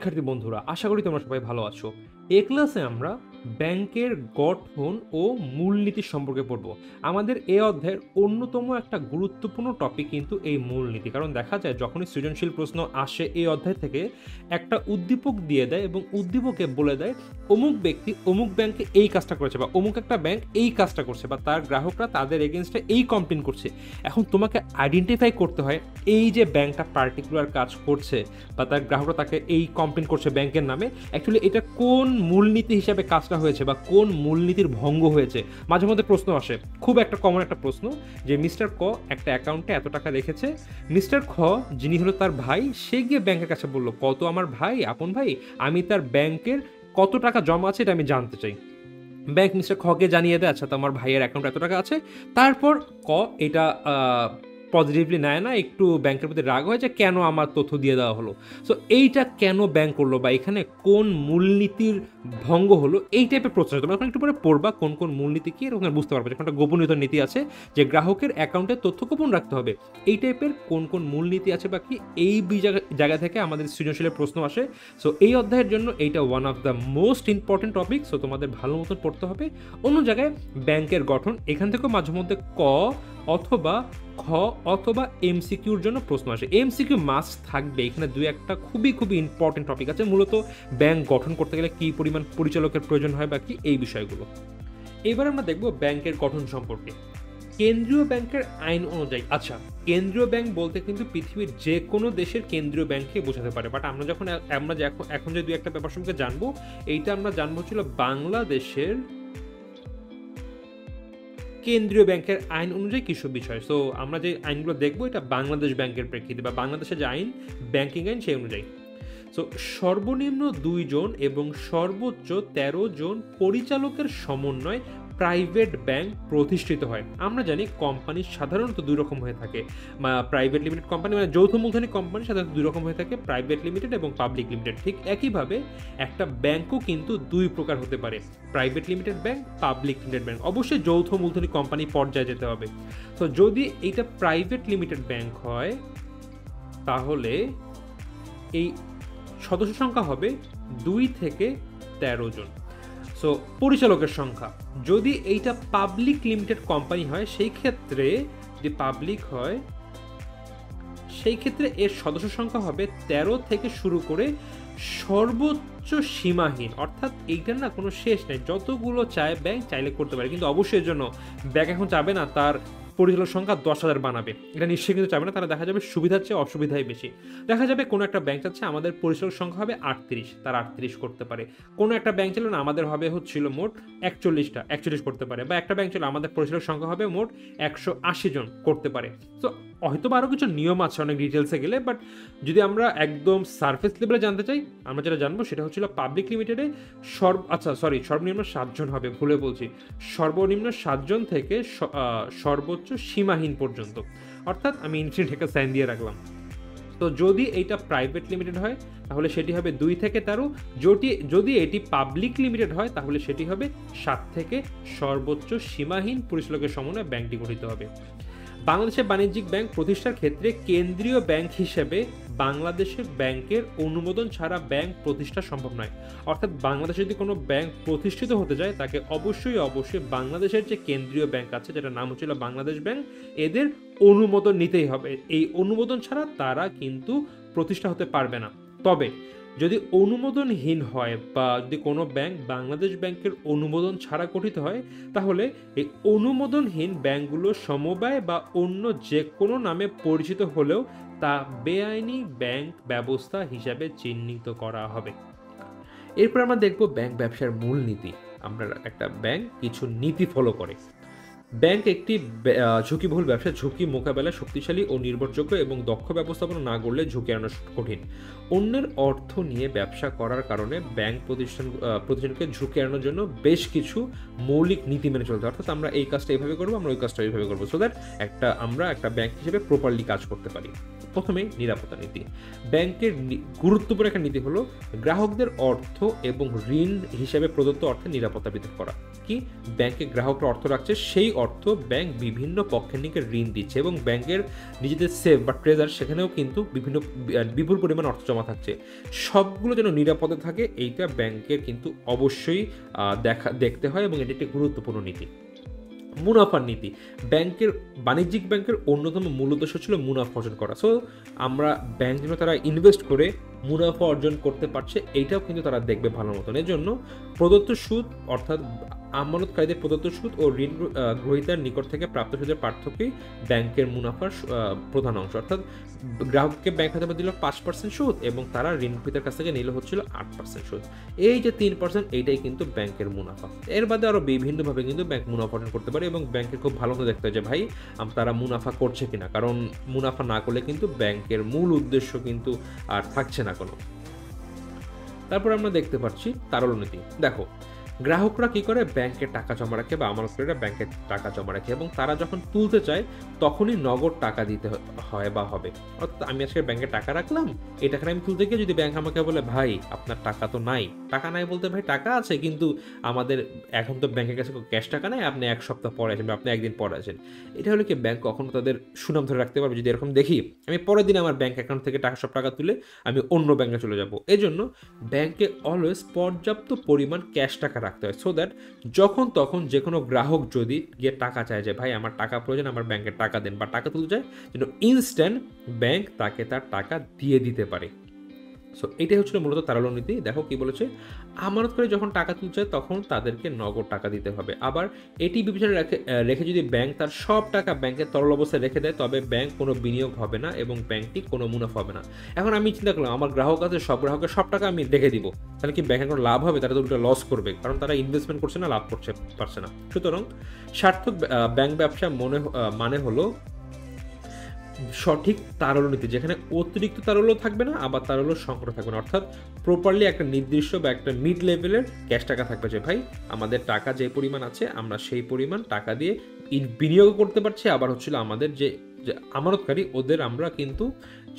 শিক্ষার্থী বন্ধুরা, আশা করি তোমরা সবাই ভালো আছো। এই ক্লাসে আমরা ব্যাংকের গঠন ও মূলনীতি সম্পর্কে পড়ব। আমাদের এই অধ্যায়ের অন্যতম একটা গুরুত্বপূর্ণ টপিক কিন্তু এই মূলনীতি। কারণ দেখা যায় যখনই সৃজনশীল প্রশ্ন আসে এই অধ্যায় থেকে একটা উদ্দীপক দিয়ে দেয় এবং উদ্দীপকে বলে দেয় অমুক ব্যক্তি অমুক ব্যাংকে এই কাজটা করেছে বা অমুক একটা ব্যাংক এই কাজটা করছে বা তার গ্রাহকরা তাদের এগেনস্টে এই কমপ্লেন করছে। এখন তোমাকে আইডেন্টিফাই করতে হয় এই যে ব্যাংকটা পার্টিকুলার কাজ করছে বা তার গ্রাহকরা তাকে এই কমপ্লেন করছে ব্যাংকের নামে, অ্যাকচুয়ালি এটা কোন মূলনীতি হিসাবে কাজটা হয়েছে বা কোন মূলনীতির ভঙ্গ হয়েছে। মাঝে মধ্যে প্রশ্ন আসে, খুব একটা কমন একটা প্রশ্ন, যে মিস্টার ক একটা অ্যাকাউন্টে এত টাকা রেখেছে, মিস্টার খ যিনি হলো তার ভাই, সে গিয়ে ব্যাংকের কাছে বলল কত আমার ভাই আপন ভাই, আমি তার ব্যাংকের কত টাকা জমা আছে এটা আমি জানতে চাই। ব্যাংক মিস্টার খকে জানিয়ে দেয় আচ্ছা তোমার ভাইয়ের অ্যাকাউন্টে এত টাকা আছে। তারপর ক এটা পজিটিভলি নেয় না, একটু ব্যাংকের প্রতি রাগ হয় যে কেন আমার তথ্য দিয়ে দেওয়া হলো। সো এইটা কেন ব্যাংক করলো বা এখানে কোন মূলনীতির ভঙ্গ হলো, এই টাইপের প্রশ্ন তোমরা এখন একটু পরে পড়বা কোন কোন মূলনীতি কি এরকম বুঝতে পারবে। যখন একটা গোপনীয়তার নীতি আছে যে গ্রাহকের অ্যাকাউন্টের তথ্য গোপন রাখতে হবে, এই টাইপের কোন কোন মূলনীতি আছে বা কি এই জায়গা থেকে আমাদের সৃজনশীলের প্রশ্ন আসে। সো এই অধ্যায়ের জন্য এইটা one of the most important topic. So তোমাদের ভালো মতন পড়তে হবে। অন্য জায়গায় ব্যাংকের গঠন, এখান থেকেও মাঝে মধ্যে ক অথবা খ অথবা এমসিকিউর জন্য প্রশ্ন আসে। এমসিকিউ মাস্ট থাকবে, এখানে দুই একটা খুবই খুবই ইম্পর্টেন্ট টপিক আছে, মূলত ব্যাংক গঠন করতে গেলে কী পরিমাণ পরিচালকের প্রয়োজন হয় বা কি এই বিষয়গুলো। এবার আমরা দেখব ব্যাংকের গঠন সম্পর্কে। কেন্দ্রীয় ব্যাংকের আইন অনুযায়ী, আচ্ছা কেন্দ্রীয় ব্যাংক বলতে কিন্তু পৃথিবীর যে কোনো দেশের কেন্দ্রীয় ব্যাংককে বোঝাতে পারে, বাট আমরা এখন যে দুই একটা ব্যাপার সম্পর্কে জানবো, এইটা আমরা জানবো ছিল বাংলাদেশের কেন্দ্রীয় ব্যাংকের আইন অনুযায়ী কিছু বিষয়। সো আমরা যে আইনগুলো দেখবো এটা বাংলাদেশ ব্যাংকের প্রেক্ষিতে বা বাংলাদেশের যে আইন, ব্যাংকিং আইন, সেই অনুযায়ী। সো সর্বনিম্ন 2 জন এবং সর্বোচ্চ 13 জন পরিচালকের সমন্বয় প্রাইভেট ব্যাংক প্রতিষ্ঠিত হয়। আমরা জানি কোম্পানি সাধারণত দুই রকম হয়ে থাকে, প্রাইভেট লিমিটেড কোম্পানি মানে যৌথ মূলধনী কোম্পানি সাধারণত দুই রকম হয়ে থাকে, প্রাইভেট লিমিটেড এবং পাবলিক লিমিটেড। ঠিক একইভাবে একটা ব্যাংকও কিন্তু দুই প্রকার হতে পারে, private limited bank, public limited bank. অবশ্যই যৌথ মূলধনী কোম্পানি পর্যায়ে যেতে হবে। তো যদি এইটা প্রাইভেট লিমিটেড ব্যাংক হয় তাহলে এই সদস্য সংখ্যা হবে 2 থেকে 13 জন। সো পরিচালকের সংখ্যা, যদি এইটা পাবলিক লিমিটেড কোম্পানি হয় সেই ক্ষেত্রে, যদি পাবলিক হয় সেই ক্ষেত্রে এর সদস্য সংখ্যা হবে 13 থেকে শুরু করে সর্বোচ্চ সীমাহীন, অর্থাৎ এইটার না কোনো শেষ নেই, যতগুলো চায় ব্যাংক চাইলে করতে পারে। কিন্তু অবশ্যই এর জন্য ব্যাংক এখন চাবে না তার পরিচালক সংখ্যা 10,000 বানাবে, এটা নিশ্চয়ই কিন্তু চাবে না। তারা দেখা যাবে সুবিধার চেয়ে অসুবিধাই বেশি। দেখা যাবে কোনো একটা ব্যাংক চাচ্ছে আমাদের পরিচালক সংখ্যা হবে 38, তারা 38 করতে পারে। কোনো একটা ব্যাংক ছিল না আমাদের হবে হচ্ছিল মোট 41টা, 41 করতে পারে। বা একটা ব্যাংক ছিল আমাদের পরিচালক সংখ্যা হবে মোট 180 জন, করতে পারে। তো হয়তো আরও কিছু নিয়ম আছে অনেক ডিটেলসে গেলে, বাট যদি আমরা একদম সারফেস লেভেলে জানতে চাই, আমরা যেটা জানবো সেটা হচ্ছিল পাবলিক লিমিটেডে সর্বনিম্ন 7 জন হবে, ভুলে বলছি, সর্বনিম্ন 7 জন থেকে সর্বোচ্চ সীমাহীন পর্যন্ত, অর্থাৎ আমি ইনফিনিট একটা সাইন দিয়ে রাখলাম। তো যদি এইটা প্রাইভেট লিমিটেড হয় তাহলে সেটি হবে 2 থেকে 13, যদি এটি পাবলিক লিমিটেড হয় তাহলে সেটি হবে 7 থেকে সর্বোচ্চ সীমাহীন পরিচালকের সমন্বয়ে ব্যাংকটি গঠিত হবে। বাংলাদেশের বাণিজ্যিক ব্যাংক প্রতিষ্ঠার ক্ষেত্রে কেন্দ্রীয় ব্যাংক হিসেবে বাংলাদেশের ব্যাংকের অনুমোদন ছাড়া ব্যাংক প্রতিষ্ঠা সম্ভব নয়। অর্থাৎ বাংলাদেশে যদি কোনো ব্যাংক প্রতিষ্ঠিত হতে যায় তাকে অবশ্যই বাংলাদেশের যে কেন্দ্রীয় ব্যাংক আছে, যেটা নাম হচ্ছিল বাংলাদেশ ব্যাংক, এদের অনুমোদন নিতেই হবে। এই অনুমোদন ছাড়া তারা কিন্তু প্রতিষ্ঠা হতে পারবে না। তবে যদি অনুমোদনহীন হয় বা যদি কোনো ব্যাংক বাংলাদেশ ব্যাংকের অনুমোদন ছাড়া গঠিত হয় তাহলে এই অনুমোদনহীন ব্যাংকগুলো সমবায় বা অন্য যে কোনো নামে পরিচিত হলেও তা বেআইনি ব্যাংক ব্যবস্থা হিসাবে চিহ্নিত করা হবে। এরপর আমরা দেখব ব্যাংক ব্যবসার মূলনীতি। আমরা একটা ব্যাংক কিছু নীতি ফলো করে। ব্যাংক একটি ঝুঁকিবহুল ব্যবসা, ঝুঁকি মোকাবেলায় শক্তিশালী ও নির্ভরযোগ্য এবং দক্ষ ব্যবস্থাপনা না করলে ঝুঁকি এড়ানো কঠিন। অন্যের অর্থ নিয়ে ব্যবসা করার কারণে ব্যাংক প্রতিষ্ঠানকে ঝুঁকি এড়ানোর জন্য বেশ কিছু মৌলিক নীতি মেনে চলতে, অর্থাৎ আমরা এই কাজটা এইভাবে করবো, আমরা ওই কাজটা এইভাবে করবো, সো দ্যাট আমরা একটা ব্যাংক হিসেবে প্রপারলি কাজ করতে পারি। প্রথমে নিরাপত্তা নীতি। ব্যাংকের গুরুত্বপূর্ণ একটা নীতি হলো গ্রাহকদের অর্থ এবং ঋণ হিসেবে প্রদত্ত অর্থে নিরাপত্তা বিধান করা। কি, ব্যাংকে গ্রাহকরা অর্থ রাখছে, সেই অর্থ ব্যাংক বিভিন্ন পক্ষের নিকে ঋণ দিচ্ছে এবং ব্যাংকের নিজেদের সেভ বা ট্রেজার সেখানেও কিন্তু বিপুল পরিমাণ অর্থ জমা থাকছে। সবগুলো যেন নিরাপদে থাকে, এইটা ব্যাংকের কিন্তু অবশ্যই দেখতে হয় এবং এটি একটি গুরুত্বপূর্ণ নীতি। মুনাফার নীতি। বাণিজ্যিক ব্যাংকের অন্যতম মূল উদ্দেশ্য ছিল মুনাফা অর্জন করা। সো আমরা ব্যাংক যেন তারা ইনভেস্ট করে মুনাফা অর্জন করতে পারছে, এইটাও কিন্তু তারা দেখবে ভালো মতন। এর জন্য প্রদত্ত সুদ, অর্থাৎ আমানতকারীদের প্রদত্ত সুদ ও ঋণ গ্রহীতার নিকট থেকে প্রাপ্ত সুদের পার্থক্যই ব্যাংকের মুনাফার প্রধান অংশ। অর্থাৎ গ্রাহককে ব্যাংক হয়তো দিল 5% সুদ এবং তারা ঋণ গ্রহীতার কাছ থেকে নিলে হচ্ছিল 8% সুদ। এই যে 3%, এইটাই কিন্তু ব্যাংকের মুনাফা। এর বাদে আরও বিভিন্নভাবে কিন্তু ব্যাংক মুনাফা অর্জন করতে পারে এবং ব্যাংকের খুব ভালো করে দেখতে হয় যে ভাই তারা মুনাফা করছে কিনা, কারণ মুনাফা না করলে কিন্তু ব্যাংকের মূল উদ্দেশ্য কিন্তু আর থাকছে না কোনো। তারপর আমরা দেখতে পাচ্ছি তারল্য নীতি। দেখো, গ্রাহকরা কি করে, ব্যাংকে টাকা জমা রাখে বা আমানতকারীরা ব্যাংকে টাকা জমা রাখে এবং তারা যখন তুলতে চায় তখনই নগদ টাকা দিতে হয় বা হবে। অর্থাৎ আমি আজকে ব্যাংকে টাকা রাখলাম, এই টাকাটা আমি তুলতে গিয়ে যদি ব্যাংক আমাকে বলে ভাই আপনার টাকা তো নাই, টাকা নাই বলতে ভাই টাকা আছে কিন্তু আমাদের এখন তো ব্যাংকের কাছে ক্যাশ টাকা নাই, আপনি এক সপ্তাহ পরে আসেন বা আপনি একদিন পরে আসেন। এটা হলো কি, ব্যাংক কখনো তাদের সুনাম ধরে রাখতে পারবে যদি এরকম দেখি আমি পরের দিন আমার ব্যাংক অ্যাকাউন্ট থেকে সব টাকা তুলে আমি অন্য ব্যাংকে চলে যাব। এই জন্য ব্যাংকে অলওয়েজ পর্যাপ্ত পরিমাণ ক্যাশ টাকা রাখতে হয়, সো দ্যাট যখন তখন যে কোনো গ্রাহক যদি গিয়ে টাকা চায় যে ভাই আমার টাকা প্রয়োজন, আমার ব্যাংকে টাকা দেন বা টাকা তুলতে চায়, যেন ইনস্ট্যান্ট ব্যাংক তাকে তার টাকা দিয়ে দিতে পারে। সো এটাই হচ্ছিল মূলত তারল্য নীতি। দেখো কি বলেছে, আমানতকারী যখন টাকা তুলছে তখন তাদেরকে নগদ টাকা দিতে হবে। আবার এটি বিবেচনায় রেখে যদি ব্যাংক তার সব টাকা ব্যাংকের তরল অবস্থায় রেখে দেয় তবে ব্যাংক কোনো বিনিয়োগ হবে না এবং ব্যাংকটি কোনো মুনাফা হবে না। এখন আমি চিন্তা করলাম আমার গ্রাহক আছে, সব গ্রাহকের সব টাকা আমি রেখে দিব, তাহলে কি ব্যাংকের কোনো লাভ হবে? তারা তো উল্টো লস করবে, কারণ তারা ইনভেস্টমেন্ট করছে না, লাভ করছে পারছে না। সুতরাং সার্থক ব্যাংক ব্যবসা মানে হলো সঠিক তারল্য নীতি, যেখানে অতিরিক্ত তারল্য থাকবে না আবার তারল্য সংকট থাকবে না। অর্থাৎ প্রপারলি একটা নির্দিষ্ট বা একটা মিড লেভেলের ক্যাশ টাকা থাকবে যে ভাই আমাদের টাকা যে পরিমাণ আছে আমরা সেই পরিমাণ টাকা দিয়ে বিনিয়োগ করতে পারছি, আবার হচ্ছিল আমাদের যে আমানতকারী ওদের আমরা কিন্তু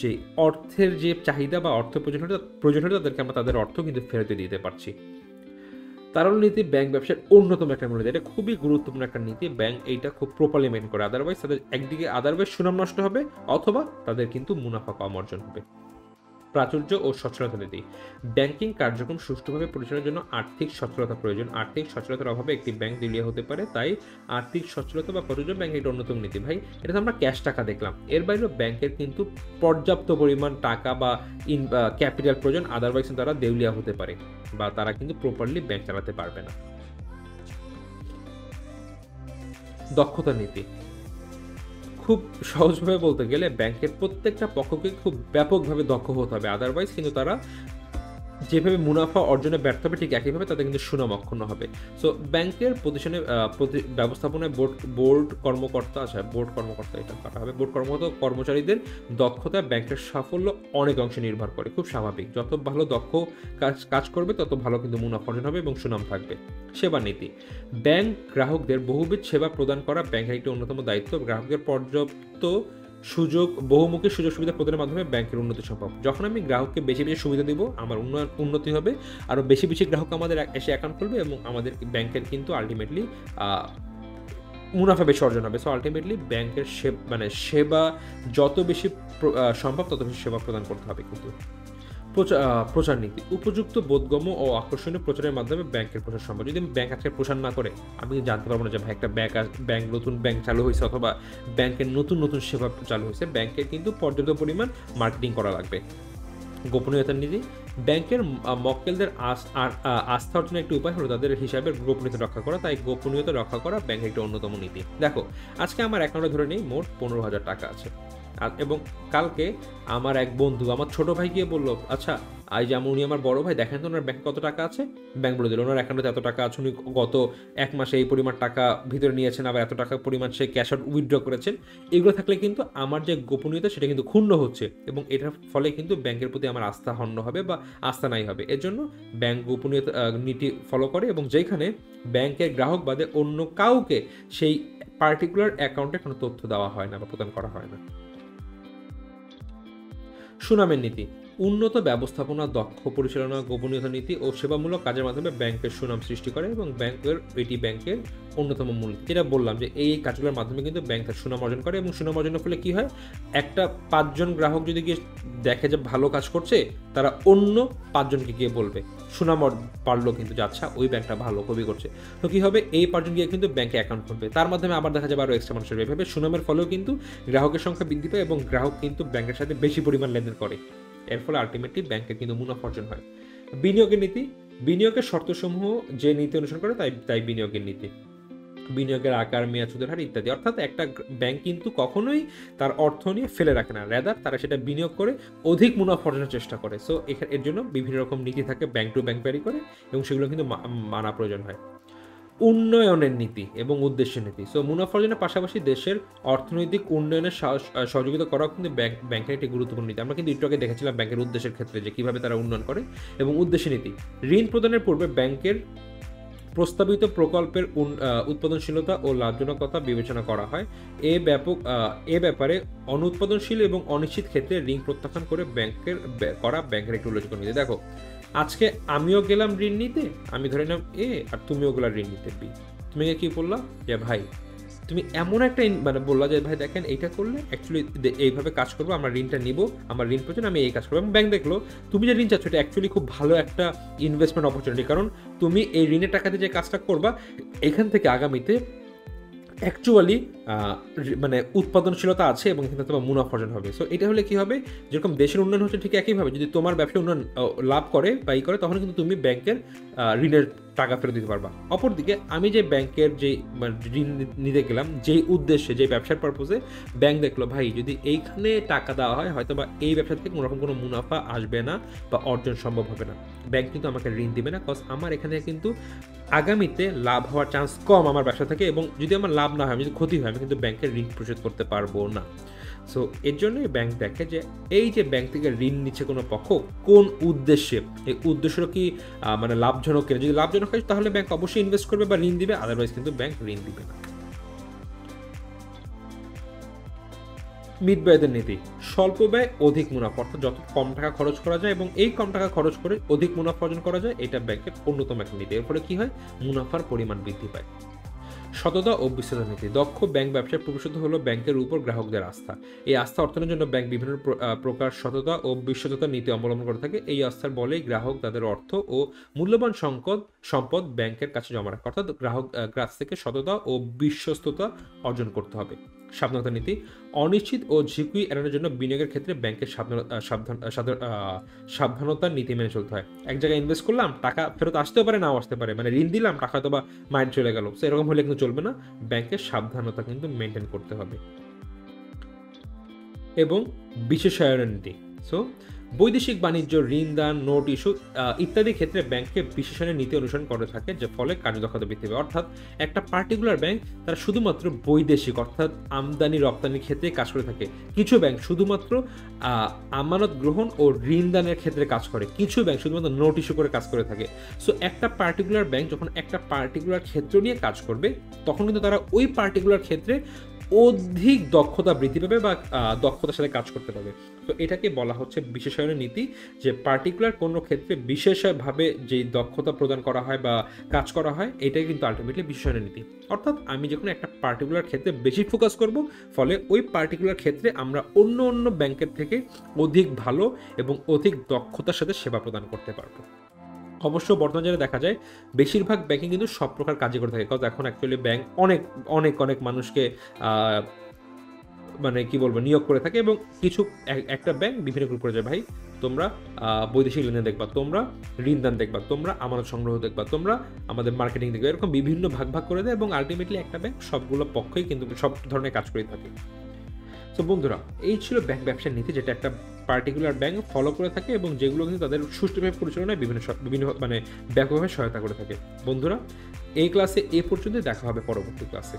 যে অর্থের যে চাহিদা বা অর্থ প্রয়োজনীয়তা তাদেরকে আমরা তাদের অর্থ কিন্তু ফেরত দিতে পারছি। তারল্য নীতি ব্যাংক ব্যবসার অন্যতম একটা মূলনীতি। এটা খুবই গুরুত্বপূর্ণ একটা নীতি, ব্যাংক এইটা খুব প্রপারলি মেইনটেইন করে, আদারওয়াইজ তাদের একদিকে সুনাম নষ্ট হবে অথবা তাদের কিন্তু মুনাফা কম অর্জন হবে। প্রাচুর্য ও সচ্ছলতা নীতি। ব্যাংকিং কার্যক্রম সুষ্ঠুভাবে পরিচালনার জন্য আর্থিক সচ্ছলতা প্রয়োজন। আর্থিক সচ্ছলতার অভাবে একটি ব্যাংক দিলিয়া হতে পারে, তাই আর্থিক সচ্ছলতা বা প্রাচুর্য ব্যাংকের একটা অন্যতম নীতি। ভাই এটা তো আমরা ক্যাশ টাকা দেখলাম, এর বাইরেও ব্যাংকের কিন্তু পর্যাপ্ত পরিমাণ টাকা বা ক্যাপিটাল প্রয়োজন, আদারওয়াইজ তারা দেউলিয়া হতে পারে বা তারা কিন্তু প্রপারলি ব্যাংক চালাতে পারবে না। দক্ষতা নীতি। খুব সহজভাবে বলতে গেলে ব্যাংকের প্রত্যেকটা পক্ষকে খুব ব্যাপকভাবে দক্ষ হতে হবে, আদারওয়াইজ কিন্তু তারা যেভাবে মুনাফা অর্জনে ব্যর্থ হবে ঠিক একইভাবে তাদের কিন্তু সুনাম অক্ষুণ্ণ হবে। সো ব্যাংকের প্রতিষ্ঠানে ব্যবস্থাপনায় বোর্ড কর্মকর্তা এটা কাটা হবে। বোর্ড কর্মচারীদের দক্ষতা ব্যাংকের সাফল্য অনেক অংশে নির্ভর করে, খুব স্বাভাবিক। যত ভালো দক্ষ কাজ করবে তত ভালো কিন্তু মুনাফা অর্জন হবে এবং সুনাম থাকবে। সেবা নীতি। ব্যাংক গ্রাহকদের বহুবিধ সেবা প্রদান করা ব্যাংকের একটি অন্যতম দায়িত্ব। গ্রাহকদের পর্যাপ্ত বহুমুখী সুযোগ সুবিধা প্রদানের মাধ্যমে ব্যাংকের উন্নতি সম্ভব। যখন আমি গ্রাহককে বেশি বেশি সুবিধা দিব আমার উন্নতি হবে, আরও বেশি বেশি গ্রাহক আমাদের এসে অ্যাকাউন্ট খুলবে এবং আমাদের ব্যাংকের কিন্তু আলটিমেটলি মুনাফা বেশি অর্জন হবে। সো আলটিমেটলি ব্যাংকের সেবা যত বেশি সম্ভব তত বেশি সেবা প্রদান করতে হবে। কিন্তু প্রচার নীতি। উপযুক্ত বোধগম্য ও আকর্ষণীয় প্রচারের মাধ্যমে ব্যাংকের প্রচার সম্ভব। যদি ব্যাংক আজকে প্রচার না করে আমি জানতে পারবো না যে ভাই একটা নতুন ব্যাংক চালু হয়েছে অথবা ব্যাংকের নতুন সেবা চালু হয়েছে। ব্যাংকের কিন্তু পর্যাপ্ত পরিমাণ মার্কেটিং করা লাগবে। গোপনীয়তার নীতি। ব্যাংকের মক্কেলদের আস্থা অর্জনের একটি উপায় হলো তাদের হিসাবের গোপনীয়তা রক্ষা করা, তাই গোপনীয়তা রক্ষা করা ব্যাংকের একটি অন্যতম নীতি। দেখো আজকে আমার অ্যাকাউন্টে ধরে নেই মোট 15,000 টাকা আছে এবং কালকে আমার এক বন্ধু আমার ছোট ভাই গিয়ে বললো আচ্ছা আজ যেমন উনি আমার বড় ভাই দেখেন তো ওনার ব্যাংকে কত টাকা আছে, ব্যাংক বলে দিল ওনার অ্যাকাউন্টে এত টাকা আছে, উনি গত এক মাসে এই পরিমাণ টাকা ভিতরে নিয়েছেন, আবার এত টাকা পরিমাণ সে ক্যাশ আউট উইথড্র করেছেন। এগুলো থাকলে কিন্তু আমার যে গোপনীয়তা সেটা কিন্তু ক্ষুণ্ণ হচ্ছে এবং এটার ফলে কিন্তু ব্যাংকের প্রতি আমার আস্থা হন্য হবে বা আস্থা নাই হবে। এর জন্য ব্যাংক গোপনীয়তা নীতি ফলো করে এবং যেখানে ব্যাংকের গ্রাহক বাদে অন্য কাউকে সেই পার্টিকুলার অ্যাকাউন্টে কোনো তথ্য দেওয়া হয় না বা প্রদান করা হয় না। সুনামের নীতি, উন্নত ব্যবস্থাপনা, দক্ষ পরিচালনা, গোপনীয়তা নীতি ও সেবামূলক কাজের মাধ্যমে ব্যাংকের সুনাম সৃষ্টি করে এবং এটি ব্যাংকের অন্যতম মূল নীতি। যেটা বললাম যে এই কাজগুলোর মাধ্যমে কিন্তু ব্যাংক তার সুনাম অর্জন করে, এবং সুনাম অর্জনের ফলে কি হয়, একটা 5 জন গ্রাহক যদি গিয়ে দেখে যে ভালো কাজ করছে, তারা অন্য 5 জনকে গিয়ে বলবে, সুনাম পারলো কিন্তু যে আচ্ছা ওই ব্যাংকটা ভালো খুবই করছে। তো কি হবে, এই 5 জন গিয়ে কিন্তু ব্যাংকে অ্যাকাউন্ট খুলবে, তার মাধ্যমে আবার দেখা যাবে আরও এক্সট্রা মানুষের। এভাবে সুনামের ফলেও কিন্তু গ্রাহকের সংখ্যা বৃদ্ধি পায় এবং গ্রাহক কিন্তু ব্যাংকের সাথে বেশি পরিমাণ লেনদেন করে। এর ফলে আলটিমেটলি ব্যাংকের কিন্তু মুনাফা অর্জন হয়। বিনিয়োগের নীতি, বিনিয়োগের শর্তসমূহ যে নীতি অনুসরণ করে তাই বিনিয়োগের নীতি। বিনিয়োগের আকার, মেয়াদ, সুদের হার ইত্যাদি। অর্থাৎ একটা ব্যাংক কিন্তু কখনোই তার অর্থ নিয়ে ফেলে রাখে না, রেদার তারা সেটা বিনিয়োগ করে অধিক মুনাফা অর্জনের চেষ্টা করে। সো এর জন্য বিভিন্ন রকম নীতি থাকে, ব্যাংক টু ব্যাংক ভ্যারি করে, এবং সেগুলো কিন্তু মানা প্রয়োজন হয়। উন্নয়নের নীতি এবং উদ্দেশ্যের নীতি। সো মুনাফা অর্জনের পাশাপাশি দেশের অর্থনৈতিক উন্নয়নের সহযোগিতা করাও কিন্তু ব্যাংকের একটি গুরুত্বপূর্ণ নীতি। আমরা কিন্তু একটু আগে দেখেছিলাম ব্যাংকের উদ্দেশ্যের ক্ষেত্রে যে কিভাবে তারা উন্নয়ন করে। এবং উদ্দেশ্যের নীতি, ঋণ প্রদানের পূর্বে ব্যাংকের প্রস্তাবিত প্রকল্পের উৎপাদনশীলতা ও লাভজনকতা বিবেচনা করা হয়। এ ব্যাপারে অনুৎপাদনশীল এবং অনিশ্চিত ক্ষেত্রে ঋণ প্রত্যাখ্যান করে ব্যাংকের একটি উল্লেখযোগ্য নীতি। দেখো, আজকে আমিও গেলাম ঋণ নিতে, আমি ধরে নিলাম এ, আর তুমিও গেলা ঋণ নিতে বি। তুমি কি বললা যে ভাই তুমি এমন একটা মানে বললা যে ভাই দেখেন এইটা করলে অ্যাকচুয়ালি এইভাবে কাজ করবো, আমরা ঋণটা নিব, আমার ঋণ প্রয়োজন, আমি এই কাজ করবো। এবং ব্যাংক দেখলো তুমি যে ঋণ চাচ্ছ এটা অ্যাকচুয়ালি খুব ভালো একটা ইনভেস্টমেন্ট অপরচুনিটি, কারণ তুমি এই ঋণের টাকাতে যে কাজটা করবা এখান থেকে আগামীতে অ্যাকচুয়ালি মানে উৎপাদনশীলতা আছে এবং এখানে তোমার মুনাফা অর্জন হবে। সো এটা হলে কি হবে, যেরকম দেশের উন্নয়ন হচ্ছে ঠিক একইভাবে যদি তোমার ব্যবসা উন্নয়ন লাভ করে বা করে, তখন কিন্তু তুমি ব্যাংকের ঋণের টাকা ফেরত দিতে পারবা। অপরদিকে আমি যে ব্যাংকের যে ঋণ নিতে গেলাম যেই উদ্দেশ্যে, যে ব্যবসার পারপোজে, ব্যাংক দেখলো ভাই যদি এইখানে টাকা দেওয়া হয় হয়তো বা এই ব্যবসা থেকে কোনোরকম কোনো মুনাফা আসবে না বা অর্জন সম্ভব হবে না, ব্যাংক কিন্তু আমাকে ঋণ দিবে না, কজ আমার এখানে কিন্তু আগামীতে লাভ হওয়ার চান্স কম আমার ব্যবসা থেকে, এবং যদি আমার লাভ না হয়, যদি ক্ষতি হয়, আমি কিন্তু ব্যাংকের ঋণ পরিশোধ করতে পারবো না। সো এর জন্যই ব্যাংক দেখে যে এই যে ব্যাংক থেকে ঋণ নিচ্ছে কোনো পক্ষ কোন উদ্দেশ্যে, এই উদ্দেশ্যটা কি মানে লাভজনক কিনা, যদি লাভজনক হয় তাহলে ব্যাংক অবশ্যই ইনভেস্ট করবে বা ঋণ দিবে, আদারওয়াইজ কিন্তু ব্যাংক ঋণ দিবে না। মিড ব্যয়ের নীতি, স্বল্প ব্যয় অধিক মুনাফা, অর্থাৎ যত কম টাকা খরচ করা যায় এবং এই কম টাকা খরচ করে অধিক মুনাফা অর্জন করা যায়, এটা ব্যাংকের অন্যতম একটা নীতি। এর ফলে কি হয়, মুনাফার পরিমাণ বৃদ্ধি পায়। সততা ও বিশ্বস্ততা নীতি, দক্ষ ব্যাংক ব্যবসার ভবিষ্যৎ হলো ব্যাংকের উপর গ্রাহকদের আস্থা। এই আস্থা অর্জনের জন্য ব্যাংক বিভিন্ন প্রকার সততা ও বিশ্বস্ততার নীতি অবলম্বন করে থাকে। এই আস্থার বলেই গ্রাহক তাদের অর্থ ও মূল্যবান সম্পদ ব্যাংকের কাছে জমা রাখে, অর্থাৎ গ্রাহক কাছ থেকে সততা ও বিশ্বস্ততা অর্জন করতে হবে। সাবধানতা নীতি, অনিশ্চিত ও ঝুঁকি এড়ানোর জন্য বিনিয়োগের ক্ষেত্রে ব্যাংকের সাবধানতার নীতি মেনে চলতে হয়। এক জায়গায় ইনভেস্ট করলাম, টাকা ফেরত আসতেও পারে, নাও আসতে পারে, মানে ঋণ দিলাম, টাকা হয়তো বা মাইন্ড চলে গেল, এরকম হলে কিন্তু চলবে না, ব্যাংকের সাবধানতা কিন্তু মেনটেন করতে হবে। এবং বিশেষায়নের নীতি, সো বৈদেশিক বাণিজ্য, ঋণ দান, নোট ইস্যু ইত্যাদি ক্ষেত্রে ব্যাংককে বিশেষণের নীতি অনুসরণ করে থাকে, যে ফলে কার্যদক্ষতা বৃদ্ধি পাবে। অর্থাৎ একটা পার্টিকুলার ব্যাংক তারা শুধুমাত্র বৈদেশিক অর্থাৎ আমদানি রপ্তানির ক্ষেত্রে কাজ করে থাকে, কিছু ব্যাংক শুধুমাত্র আমানত গ্রহণ ও ঋণ দানের ক্ষেত্রে কাজ করে, কিছু ব্যাংক শুধুমাত্র নোট ইস্যু করে কাজ করে থাকে। সো একটা পার্টিকুলার ব্যাংক যখন একটা পার্টিকুলার ক্ষেত্র নিয়ে কাজ করবে, তখন কিন্তু তারা ওই পার্টিকুলার ক্ষেত্রে অধিক দক্ষতা বৃদ্ধি পাবে বা দক্ষতার সাথে কাজ করতে পারবে। তো এটাকে বলা হচ্ছে বিশেষায়নের নীতি, যে পার্টিকুলার কোনো ক্ষেত্রে বিশেষভাবে যে দক্ষতা প্রদান করা হয় বা কাজ করা হয়, এটাই কিন্তু আলটিমেটলি বিশেষায়নের নীতি। অর্থাৎ আমি যখন একটা পার্টিকুলার ক্ষেত্রে বেশি ফোকাস করব, ফলে ওই পার্টিকুলার ক্ষেত্রে আমরা অন্য ব্যাংকের থেকে অধিক ভালো এবং অধিক দক্ষতার সাথে সেবা প্রদান করতে পারবো। অবশ্য বর্তমানে যেটা দেখা যায়, বেশিরভাগ ব্যাংকিং কিন্তু সব প্রকার কাজই করে থাকে, কারণ এখন অ্যাকচুয়ালি ব্যাংক অনেক মানুষকে মানে কি বলবো নিয়োগ করে থাকে, এবং কিছু একটা ব্যাংক বিভিন্ন গ্রুপ করে যায়, ভাই তোমরা বৈদেশিক লেনদেন দেখবা, তোমরা ঋণদান দেখবা, তোমরা আমানত সংগ্রহ দেখবা, তোমরা আমাদের মার্কেটিং দেখবা, এরকম বিভিন্ন ভাগ করে দেয়, এবং আলটিমেটলি একটা ব্যাংক সবগুলো পক্ষই কিন্তু সব ধরনের কাজ করে থাকে। সো বন্ধুরা, এই ছিল ব্যাংক ব্যবসার নীতি, যেটা একটা পার্টিকুলার ব্যাংক ফলো করে থাকে এবং যেগুলো কিন্তু তাদের সুষ্ঠুভাবে পরিচালনায় বিভিন্ন মানে ব্যাপকভাবে সহায়তা করে থাকে। বন্ধুরা, এই ক্লাসে এ পর্যন্তই, দেখা হবে পরবর্তী ক্লাসে।